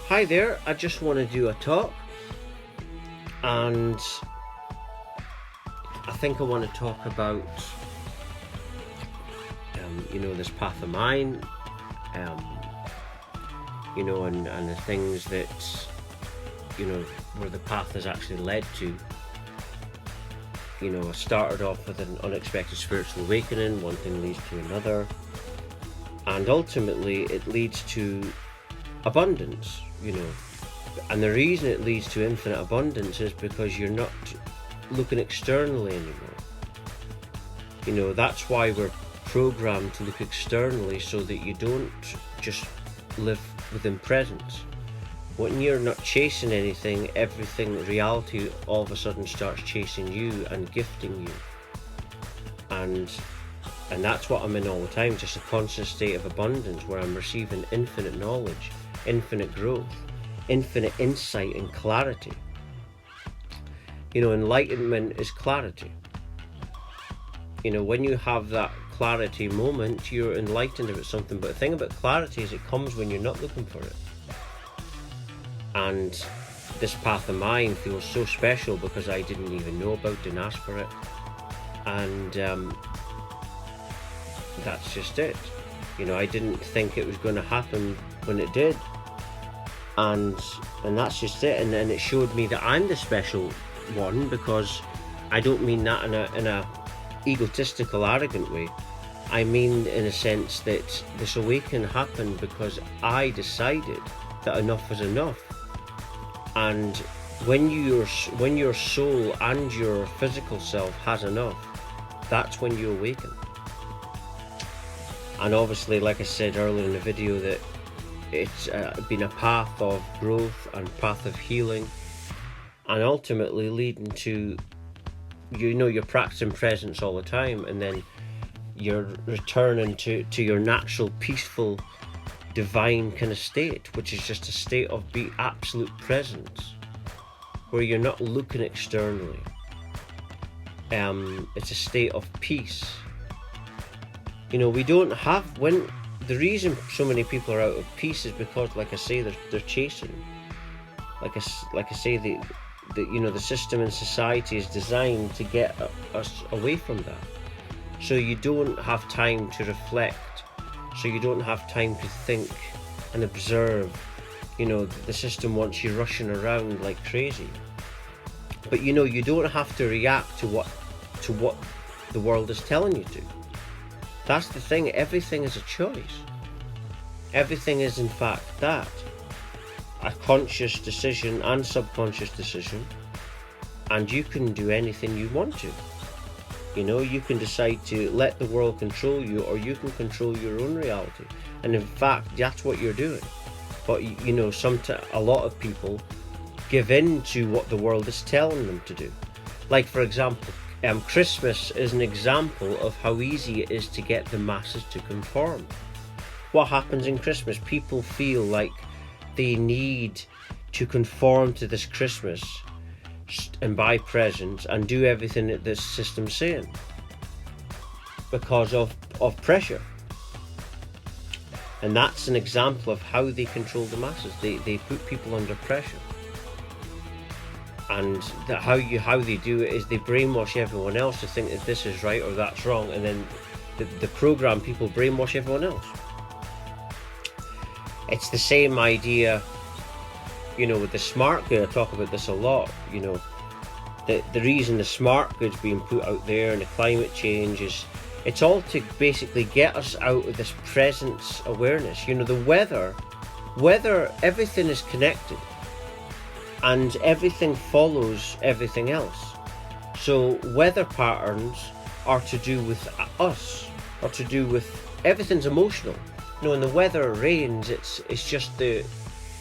Hi there, I just want to do a talk, and I think I want to talk about this path of mine, um, and the things that where the path has actually led to. I started off with an unexpected spiritual awakening. One thing leads to another, and ultimately it leads to abundance. And the reason it leads to infinite abundance is because you're not looking externally anymore. That's why we're programmed to look externally, so that you don't just live within presence. When you're not chasing anything, reality all of a sudden starts chasing you and gifting you. And that's what I'm in all the time, just a constant state of abundance where I'm receiving infinite knowledge, infinite growth, infinite insight and clarity. Enlightenment is clarity. When you have that clarity moment, you're enlightened about something. But the thing about clarity is it comes when you're not looking for it. And this path of mine feels so special because I didn't even know about, didn't ask for it. And that's just it. I didn't think it was going to happen when it did. And that's just it. And then it showed me that I'm the special one, because I don't mean that in a egotistical, arrogant way. I mean in a sense that this awakening happened because I decided that enough was enough. And when your soul and your physical self has enough, that's when you awaken. And obviously, like I said earlier in the video, that it's been a path of growth and path of healing, and ultimately leading to, you're practicing presence all the time, and then you're returning to your natural, peaceful, divine kind of state, which is just a state of absolute presence, where you're not looking externally. It's a state of peace. We don't have, the reason so many people are out of peace is because, like I say, they're chasing. Like I say, the system and society is designed to get us away from that. So you don't have time to reflect. So you don't have time to think and observe. The system wants you rushing around like crazy. But you don't have to react to what the world is telling you to. That's the thing. Everything is a choice. Everything is, in fact, that. A conscious decision and subconscious decision. And you can do anything you want to. You can decide to let the world control you, or you can control your own reality. And in fact, that's what you're doing. But a lot of people give in to what the world is telling them to do. Like, for example, Christmas is an example of how easy it is to get the masses to conform. What happens in Christmas? People feel like they need to conform to this Christmas and buy presents and do everything that this system's saying, because of pressure. And that's an example of how they control the masses. They put people under pressure. And how they do it is they brainwash everyone else to think that this is right or that's wrong, and then the program people brainwash everyone else. It's the same idea, with the smart grid. I talk about this a lot. The reason the smart grid's being put out there and the climate change is, it's all to basically get us out of this presence awareness. The weather, everything is connected. And everything follows everything else. So weather patterns are to do with us, or to do with, everything's emotional. When the weather rains, it's just the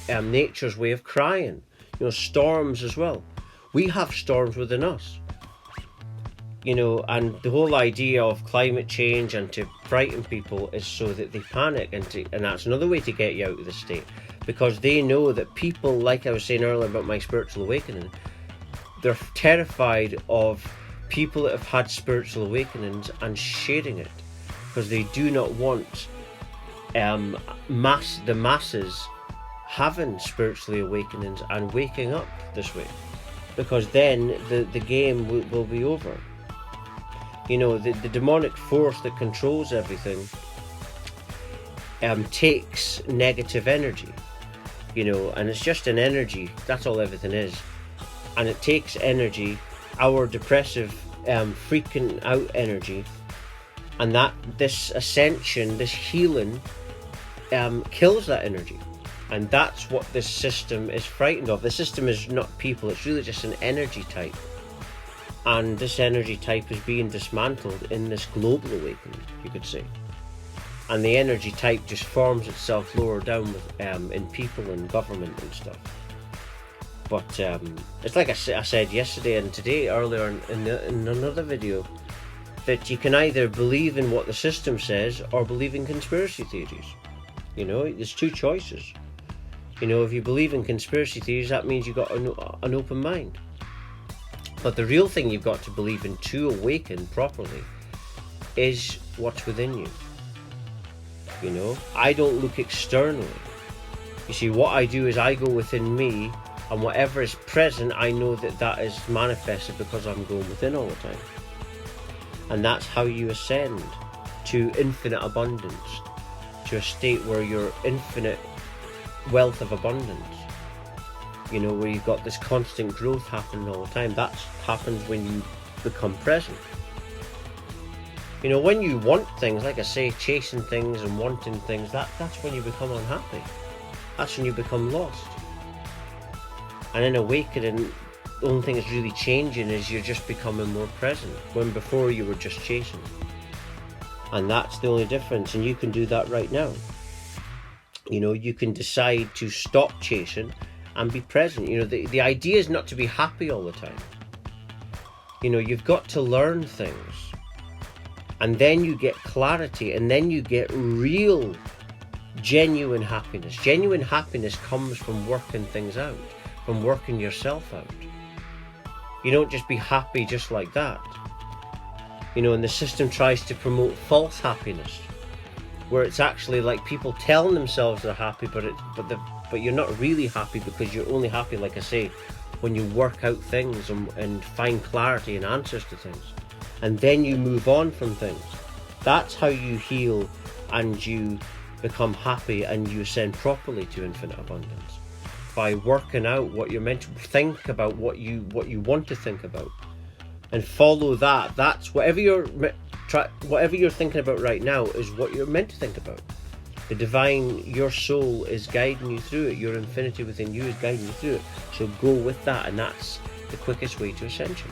nature's way of crying. Storms as well. We have storms within us. And the whole idea of climate change and to frighten people is so that they panic, and that's another way to get you out of the state. Because they know that people, like I was saying earlier about my spiritual awakening, they're terrified of people that have had spiritual awakenings and sharing it, because they do not want the masses having spiritually awakenings and waking up this way, because then the game will be over. You know, the demonic force that controls everything takes negative energy, you know, and it's just an energy. That's all everything is. And it takes energy, our depressive freaking out energy, and that this ascension, this healing kills that energy. And that's what this system is frightened of. The system is not people, it's really just an energy type. And this energy type is being dismantled in this global awakening, you could say. And the energy type just forms itself lower down with, in people and government and stuff. But it's like I said yesterday and today, earlier in another video, that you can either believe in what the system says or believe in conspiracy theories. You know, there's two choices. You know, if you believe in conspiracy theories, that means you've got an open mind. But the real thing you've got to believe in to awaken properly is what's within you. You know, I don't look externally. You see, what I do is I go within me, and whatever is present, I know that is manifested because I'm going within all the time. And that's how you ascend to infinite abundance, to a state where you're infinite wealth of abundance. You know, where you've got this constant growth happening all the time. That happens when you become present. You know, when you want things, like I say, chasing things and wanting things, that's when you become unhappy. That's when you become lost. And in awakening, the only thing that's really changing is you're just becoming more present, when before you were just chasing. And that's the only difference, and you can do that right now. You know, you can decide to stop chasing and be present. You know, the idea is not to be happy all the time. You know, you've got to learn things, and then you get clarity, and then you get real, genuine happiness. Genuine happiness comes from working things out, from working yourself out. You don't just be happy just like that. You know, and the system tries to promote false happiness, where it's actually like people telling themselves they're happy, but you're not really happy, because you're only happy, like I say, when you work out things and find clarity and answers to things, and then you move on from things. That's how you heal and you become happy and you ascend properly to infinite abundance, by working out what you're meant to think about, what you want to think about, and follow that. That's whatever you're thinking about right now is what you're meant to think about. The divine, your soul is guiding you through it. Your infinity within you is guiding you through it. So go with that, and that's the quickest way to ascension.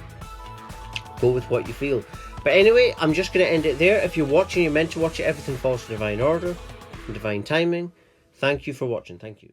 Go with what you feel. But anyway, I'm just going to end it there. If you're watching, you're meant to watch it. Everything falls to divine order and divine timing. Thank you for watching. Thank you.